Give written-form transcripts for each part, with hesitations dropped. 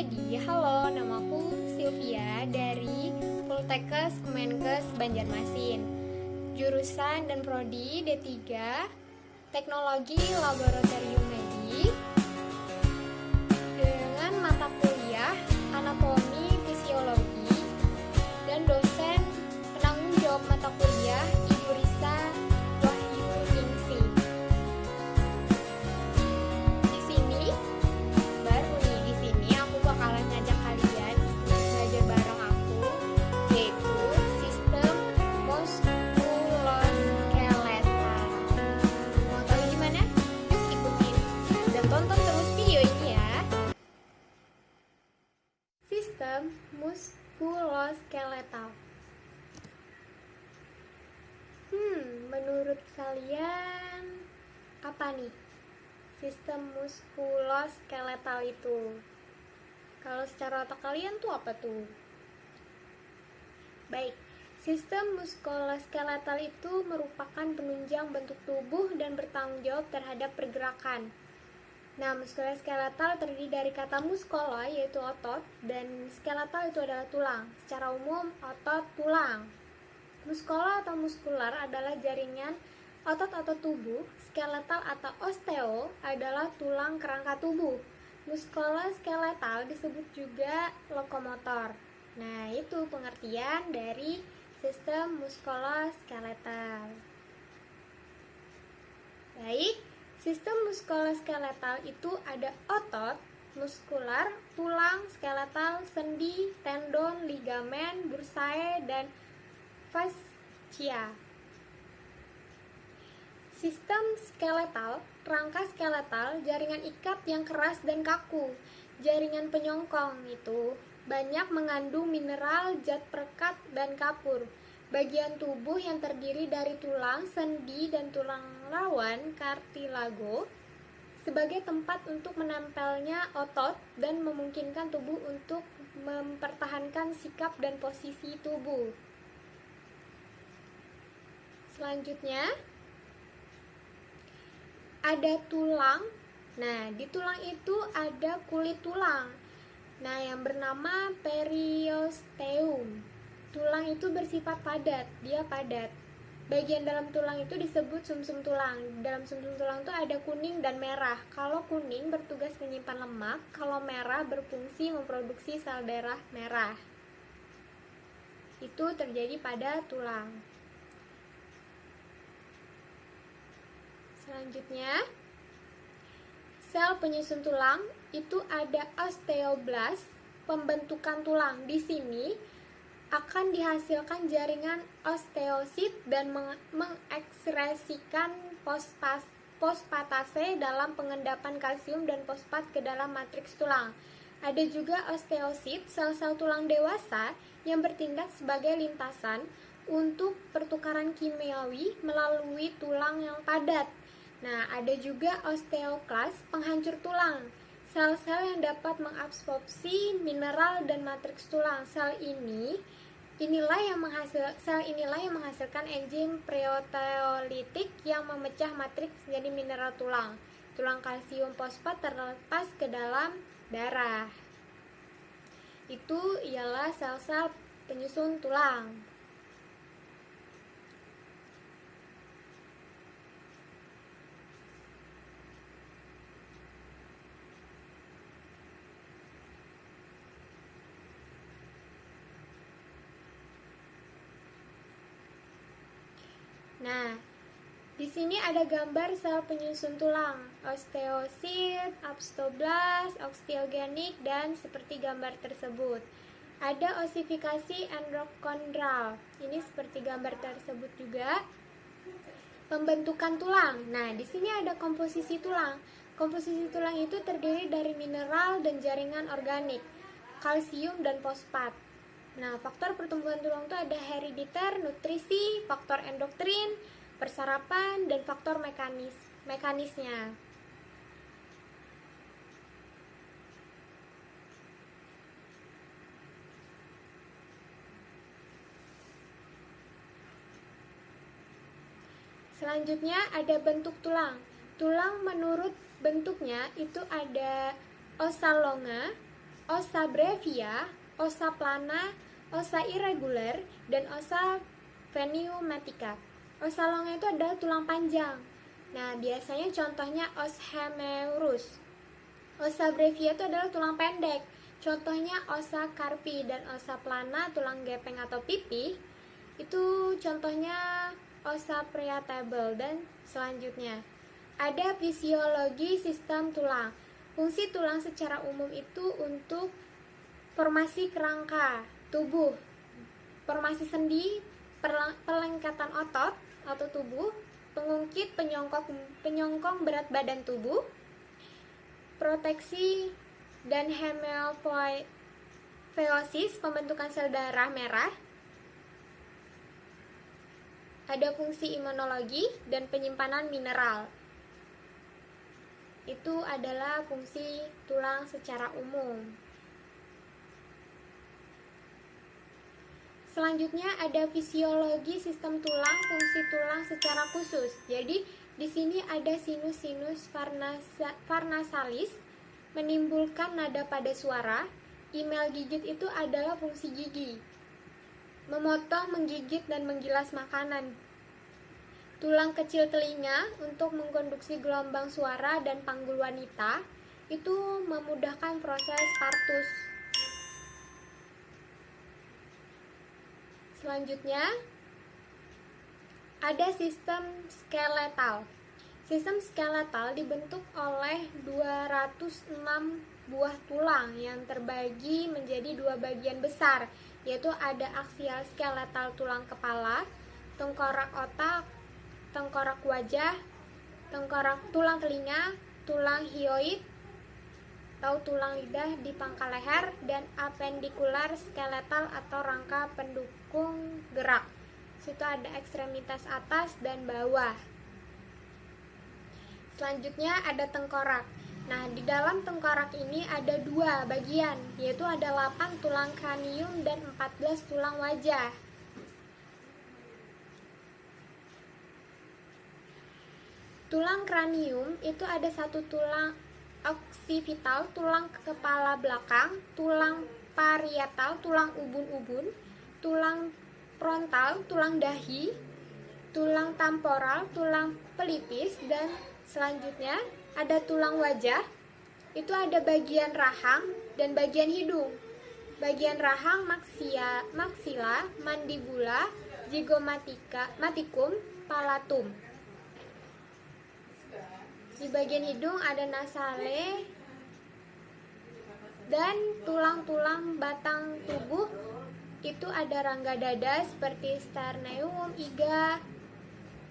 Jadi, halo, namaku Sylvia dari Poltekkes Kemenkes Banjarmasin. Jurusan dan prodi D3, Teknologi Laboratorium Medik, dengan mata kuliah Anatomi Fisiologi, dan dosen penanggung jawab mata kuliah Ibu Risa Wahyu Ningsih. Di sini aku bakalan ngajak kalian belajar bareng aku, yaitu sistem muskuloskeletal. Mau tahu gimana? Yuk ikutin dan tonton terus video ini ya. Sistem muskuloskeletal. Menurut kalian apa nih sistem muskuloskeletal itu? Kalau secara otak kalian tuh apa tuh? Baik, sistem muskuloskeletal itu merupakan penunjang bentuk tubuh dan bertanggung jawab terhadap pergerakan. Nah, muskuloskeletal terdiri dari kata muskula, yaitu otot, dan skeletal itu adalah tulang. Secara umum, otot, tulang. Muskula atau muskular adalah jaringan otot-otot tubuh. Skeletal atau osteo adalah tulang kerangka tubuh. Muskuloskeletal disebut juga lokomotor. Nah, itu pengertian dari sistem muskuloskeletal. Baik, sistem muskuloskeletal itu ada otot, muskular, tulang, skeletal, sendi, tendon, ligamen, bursae, dan fascia. Sistem skeletal, rangka skeletal, jaringan ikat yang keras dan kaku. Jaringan penyongkong itu banyak mengandung mineral, zat perekat, dan kapur. Bagian tubuh yang terdiri dari tulang, sendi, dan tulang rawan, kartilago, sebagai tempat untuk menempelnya otot dan memungkinkan tubuh untuk mempertahankan sikap dan posisi tubuh. Selanjutnya, ada tulang. Nah, di tulang itu ada kulit tulang. Nah, yang bernama periosteum. Tulang itu bersifat padat, dia padat. Bagian dalam tulang itu disebut sumsum tulang. Dalam sumsum tulang itu ada kuning dan merah. Kalau kuning bertugas menyimpan lemak, kalau merah berfungsi memproduksi sel darah merah. Itu terjadi pada tulang. Selanjutnya, sel penyusun tulang itu ada osteoblast, pembentukan tulang. Di sini akan dihasilkan jaringan osteosit dan mengekskresikan fosfatase dalam pengendapan kalsium dan fosfat ke dalam matriks tulang. Ada juga osteosit, sel-sel tulang dewasa yang bertindak sebagai lintasan untuk pertukaran kimiawi melalui tulang yang padat. Nah, ada juga osteoklas, penghancur tulang. Sel-sel yang dapat mengabsorpsi mineral dan matriks tulang. Sel inilah yang menghasilkan enzim proteolitik yang memecah matriks menjadi mineral tulang. Tulang kalsium fosfat terlepas ke dalam darah. Itu ialah sel-sel penyusun tulang. Nah, di sini ada gambar sel penyusun tulang, osteosit, osteoblast, osteogenik, dan seperti gambar tersebut. Ada osifikasi endokondral. Ini seperti gambar tersebut juga. Pembentukan tulang. Nah, di sini ada komposisi tulang. Komposisi tulang itu terdiri dari mineral dan jaringan organik, kalsium dan fosfat. Nah, faktor pertumbuhan tulang itu ada herediter, nutrisi, faktor endokrin, persarapan, dan faktor mekanisnya. Selanjutnya ada bentuk tulang. Tulang menurut bentuknya itu ada osalonga, ossa brevia, ossa plana, ossa irregular, dan ossa pneumatica. Ossa longa itu adalah tulang panjang. Nah, biasanya contohnya os humerus. Ossa brevia itu adalah tulang pendek. Contohnya ossa carpi, dan ossa plana, tulang gepeng atau pipi, itu contohnya ossa parietal. Dan selanjutnya ada fisiologi sistem tulang. Fungsi tulang secara umum itu untuk formasi kerangka tubuh, formasi sendi, pelengkatan otot atau tubuh, pengungkit, penyongkong berat badan tubuh, proteksi dan hematopoiesis, pembentukan sel darah merah. Ada fungsi imunologi dan penyimpanan mineral. Itu adalah fungsi tulang secara umum. Selanjutnya ada fisiologi sistem tulang, fungsi tulang secara khusus. Jadi di sini ada sinus farnasalis menimbulkan nada pada suara. Email gigit itu adalah fungsi gigi. Memotong, menggigit, dan menggilas makanan. Tulang kecil telinga untuk mengkonduksi gelombang suara dan panggul wanita, itu memudahkan proses partus. Selanjutnya ada sistem skeletal. Sistem skeletal dibentuk oleh 206 buah tulang yang terbagi menjadi dua bagian besar, yaitu ada aksial skeletal tulang kepala, tengkorak otak, tengkorak wajah, tengkorak tulang telinga, tulang hyoid atau tulang lidah di pangkal leher, dan apendikular skeletal atau rangka pendukung gerak. Situ ada ekstremitas atas dan bawah. Selanjutnya ada tengkorak. Nah, di dalam tengkorak ini ada dua bagian, yaitu ada 8 tulang kranium dan 14 tulang wajah. Tulang kranium itu ada satu tulang oksipital, tulang kepala belakang, tulang parietal, tulang ubun-ubun, tulang frontal, tulang dahi, tulang temporal, tulang pelipis, dan selanjutnya ada tulang wajah. Itu ada bagian rahang dan bagian hidung. Bagian rahang maksila, mandibula, zygomaticum, palatum. Di bagian hidung ada nasale dan tulang-tulang batang tubuh. Itu ada rangga dada seperti sternum, iga,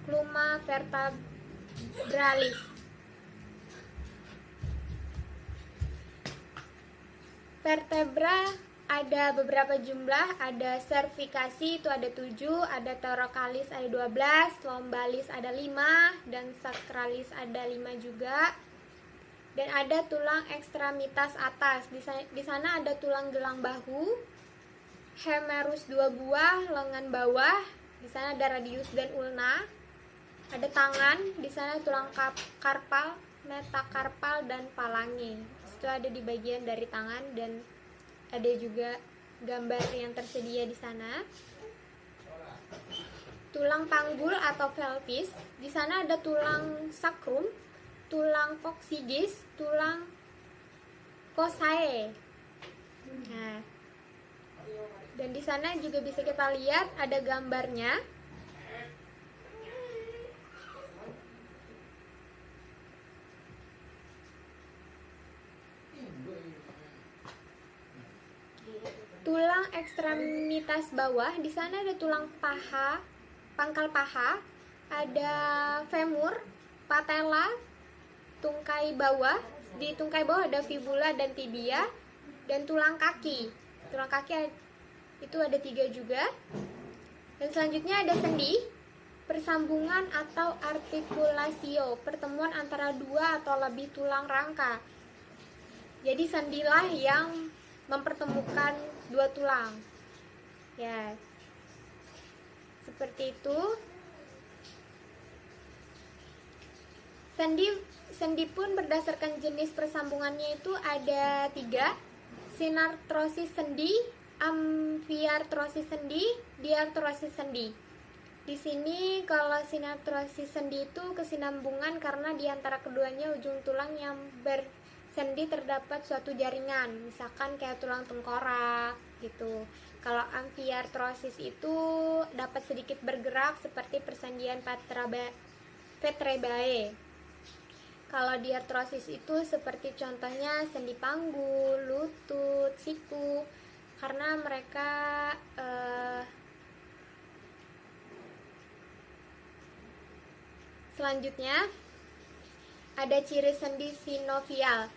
pluma vertebralis. Vertebra ada beberapa jumlah, ada cervicalis itu ada 7, ada thoracalis ada 12, lombalis ada 5, dan sacralis ada 5 juga. Dan ada tulang ekstremitas atas. Di sana ada tulang gelang bahu, humerus 2 buah, lengan bawah. Di sana ada radius dan ulna. Ada tangan, di sana tulang karpal, metakarpal, dan falange. Itu ada di bagian dari tangan, dan ada juga gambar yang tersedia di sana. Tulang panggul atau pelvis, di sana ada tulang sacrum, tulang coccygeus, tulang coccyx. Nah, dan di sana juga bisa kita lihat ada gambarnya. Tulang ekstremitas bawah, di sana ada tulang paha, pangkal paha, ada femur, patella, tungkai bawah. Di tungkai bawah ada fibula dan tibia, dan tulang kaki. Tulang kaki itu ada 3 juga. Dan selanjutnya ada sendi, persambungan atau artikulasio, pertemuan antara 2 atau lebih tulang rangka. Jadi sendilah yang mempertemukan 2 tulang. Ya, seperti itu. Sendi pun berdasarkan jenis persambungannya itu ada 3. sinartrosis sendi, amfiartrosis sendi, diartrosis sendi. Di sini kalau sinartrosis sendi itu kesinambungan karena di antara keduanya ujung tulang yang bersendi terdapat suatu jaringan, misalkan kayak tulang tengkorak gitu. Kalau amfiartrosis itu dapat sedikit bergerak seperti persendian vertebrae. Kalau diartrosis itu seperti contohnya sendi panggul, lutut, siku, karena mereka selanjutnya ada ciri sendi sinovial.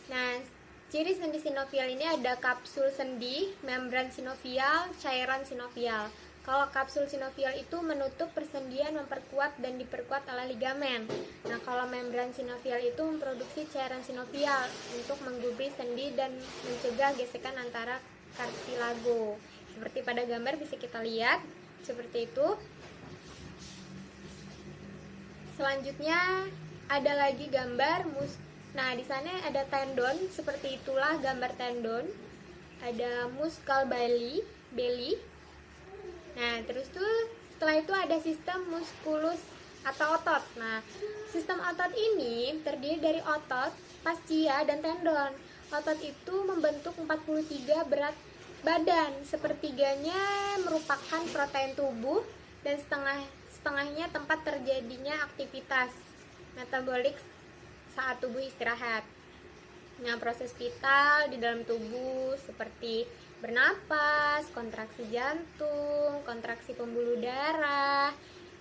Nah, ciri sendi sinovial ini ada kapsul sendi, membran sinovial, cairan sinovial. Kalau kapsul sinovial itu menutup persendian, memperkuat dan diperkuat oleh ligamen. Nah, kalau membran sinovial itu memproduksi cairan sinovial untuk menggubris sendi dan mencegah gesekan antara kartilago. Seperti pada gambar bisa kita lihat seperti itu. Selanjutnya ada lagi gambar Nah, di sana ada tendon, seperti itulah gambar tendon. Ada muscle belly. Nah, terus tuh setelah itu ada sistem musculus atau otot. Nah, sistem otot ini terdiri dari otot, fascia, dan tendon. Otot itu membentuk 43 berat badan. Sepertiganya merupakan protein tubuh dan setengahnya tempat terjadinya aktivitas metabolik saat tubuh istirahat. Nah, proses vital di dalam tubuh seperti bernapas, kontraksi jantung, kontraksi pembuluh darah,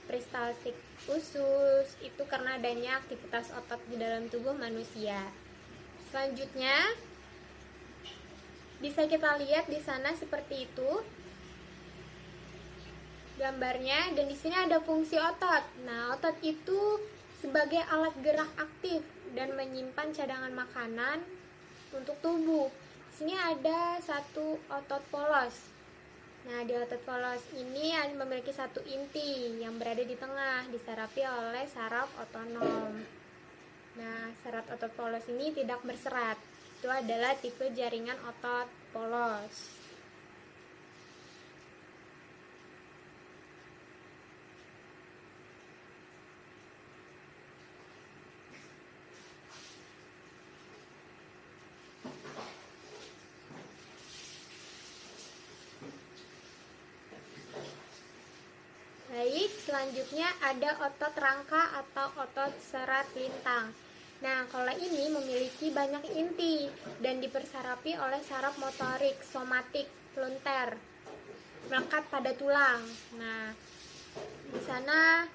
peristaltik usus, itu karena adanya aktivitas otot di dalam tubuh manusia. Selanjutnya bisa kita lihat di sana seperti itu gambarnya, dan di sini ada fungsi otot. Nah, otot itu sebagai alat gerak aktif dan menyimpan cadangan makanan untuk tubuh. Di sini ada satu otot polos. Nah, di otot polos ini memiliki satu inti yang berada di tengah, disarapi oleh saraf otonom. Nah, serat otot polos ini tidak berserat. Itu adalah tipe jaringan otot polos. Baik, selanjutnya ada otot rangka atau otot serat lintang. Nah, kalau ini memiliki banyak inti dan dipersarapi oleh saraf motorik, somatik, plunter, melekat pada tulang. Nah, di sana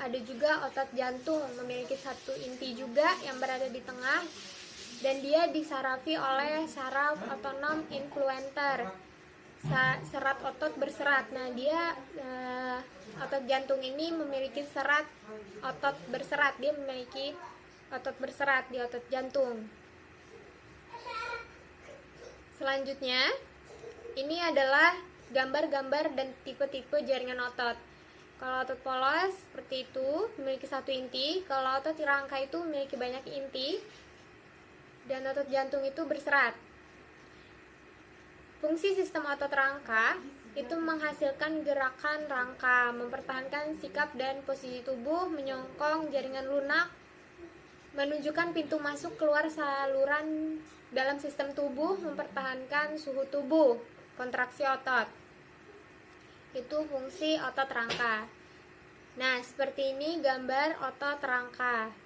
ada juga otot jantung, memiliki satu inti juga yang berada di tengah, dan dia disarapi oleh saraf otonom influenter, serat otot berserat. Nah, dia otot jantung ini memiliki serat otot berserat. Dia memiliki otot berserat di otot jantung. Selanjutnya, ini adalah gambar-gambar dan tipe-tipe jaringan otot. Kalau otot polos seperti itu, memiliki satu inti. Kalau otot rangka itu memiliki banyak inti, dan otot jantung itu berserat. Fungsi sistem otot rangka itu menghasilkan gerakan rangka, mempertahankan sikap dan posisi tubuh, menyongkong jaringan lunak, menunjukkan pintu masuk keluar saluran dalam sistem tubuh, mempertahankan suhu tubuh, kontraksi otot. Itu fungsi otot rangka. Nah, seperti ini gambar otot rangka.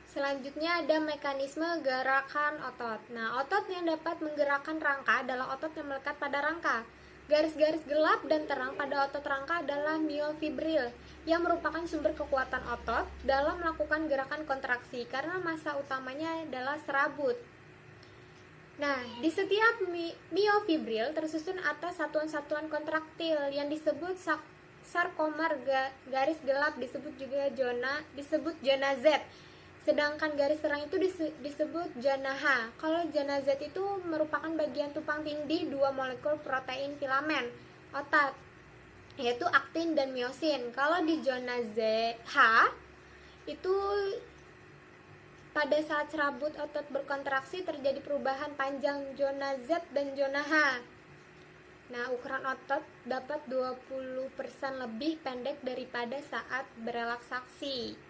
Selanjutnya ada mekanisme gerakan otot. Nah, otot yang dapat menggerakkan rangka adalah otot yang melekat pada rangka. Garis-garis gelap dan terang pada otot rangka adalah myofibril, yang merupakan sumber kekuatan otot dalam melakukan gerakan kontraksi karena massa utamanya adalah serabut. Nah, di setiap myofibril tersusun atas satuan-satuan kontraktil yang disebut sarkomer. Garis gelap disebut juga zona Z. Sedangkan garis terang itu disebut zona H. Kalau zona Z itu merupakan bagian tumpang tindih dua molekul protein filamen otot, yaitu aktin dan miosin. Kalau di zona H itu pada saat serabut otot berkontraksi terjadi perubahan panjang zona Z dan zona H. Nah, ukuran otot dapat 20% lebih pendek daripada saat berelaksasi.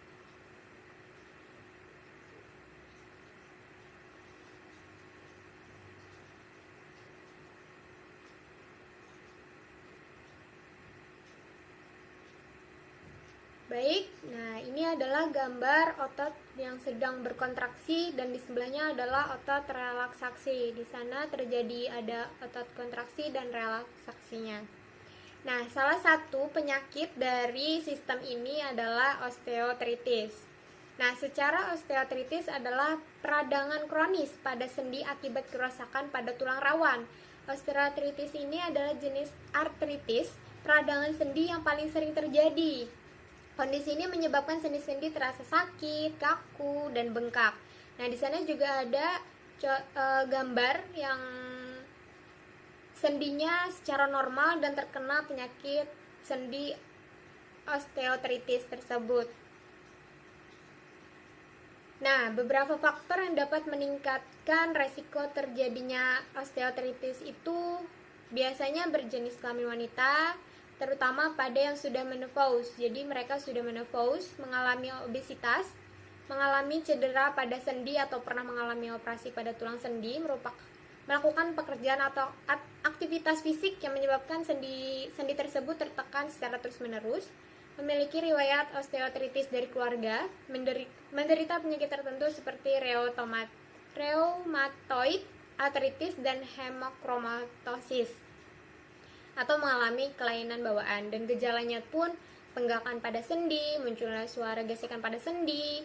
Baik, nah ini adalah gambar otot yang sedang berkontraksi dan di sebelahnya adalah otot relaksasi. Di sana terjadi ada otot kontraksi dan relaksaksinya. Nah, salah satu penyakit dari sistem ini adalah osteoartritis. Nah, secara osteoartritis adalah peradangan kronis pada sendi akibat kerusakan pada tulang rawan. Osteoartritis ini adalah jenis artritis peradangan sendi yang paling sering terjadi. Kondisi ini menyebabkan sendi-sendi terasa sakit, kaku, dan bengkak. Nah, di sana juga ada gambar yang sendinya secara normal dan terkena penyakit sendi osteoartritis tersebut. Nah, beberapa faktor yang dapat meningkatkan resiko terjadinya osteoartritis itu biasanya berjenis kelamin wanita, terutama pada yang sudah menopause. Jadi mereka sudah menopause, mengalami obesitas, mengalami cedera pada sendi atau pernah mengalami operasi pada tulang sendi, melakukan pekerjaan atau aktivitas fisik yang menyebabkan sendi tersebut tertekan secara terus-menerus, memiliki riwayat osteoartritis dari keluarga, menderita penyakit tertentu seperti rheumatoid arthritis dan hemochromatosis, atau mengalami kelainan bawaan. Dan gejalanya pun penggakan pada sendi, munculnya suara gesekan pada sendi,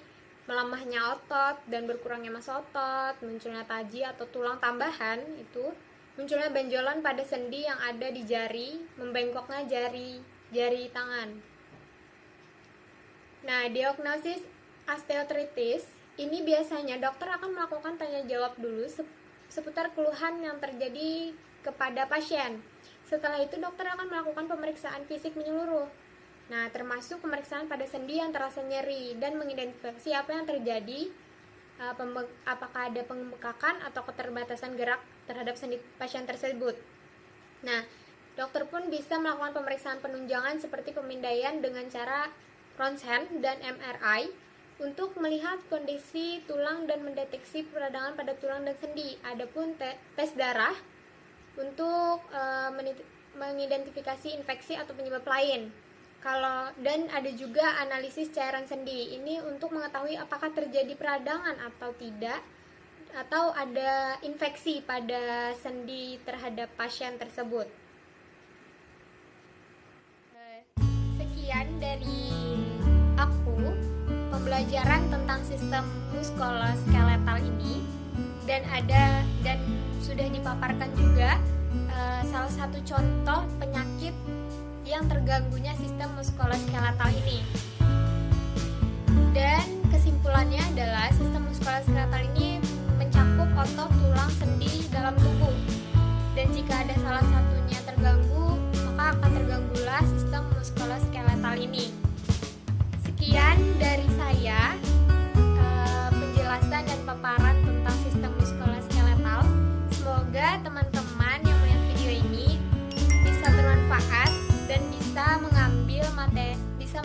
melemahnya otot dan berkurangnya massa otot, munculnya taji atau tulang tambahan, itu munculnya benjolan pada sendi yang ada di jari, membengkoknya jari tangan. Nah, diagnosis osteoartritis ini biasanya dokter akan melakukan tanya jawab dulu seputar keluhan yang terjadi kepada pasien. Setelah itu dokter akan melakukan pemeriksaan fisik menyeluruh. Nah, termasuk pemeriksaan pada sendi yang terasa nyeri dan mengidentifikasi apa yang terjadi, apakah ada pembengkakan atau keterbatasan gerak terhadap sendi pasien tersebut. Nah, dokter pun bisa melakukan pemeriksaan penunjangan seperti pemindaian dengan cara ronsen dan MRI untuk melihat kondisi tulang dan mendeteksi peradangan pada tulang dan sendi. Adapun tes darah untuk mengidentifikasi infeksi atau penyebab lain. Dan ada juga analisis cairan sendi. Ini untuk mengetahui apakah terjadi peradangan atau tidak, atau ada infeksi pada sendi terhadap pasien tersebut. Sekian dari aku pembelajaran tentang sistem muskuloskeletal ini, dan sudah dipaparkan juga salah satu contoh penyakit yang terganggunya sistem muskuloskeletal ini. Dan kesimpulannya adalah sistem muskuloskeletal ini mencakup otot, tulang, sendi dalam tubuh. Dan jika ada salah satunya terganggu, maka akan terganggulah sistem muskuloskeletal ini. Sekian dari saya penjelasan dan paparan tentang sistem muskuloskeletal. Semoga teman-teman yang melihat video ini bisa bermanfaat dan bisa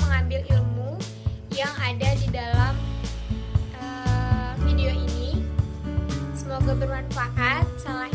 mengambil ilmu yang ada di dalam video ini. Semoga bermanfaat. Salah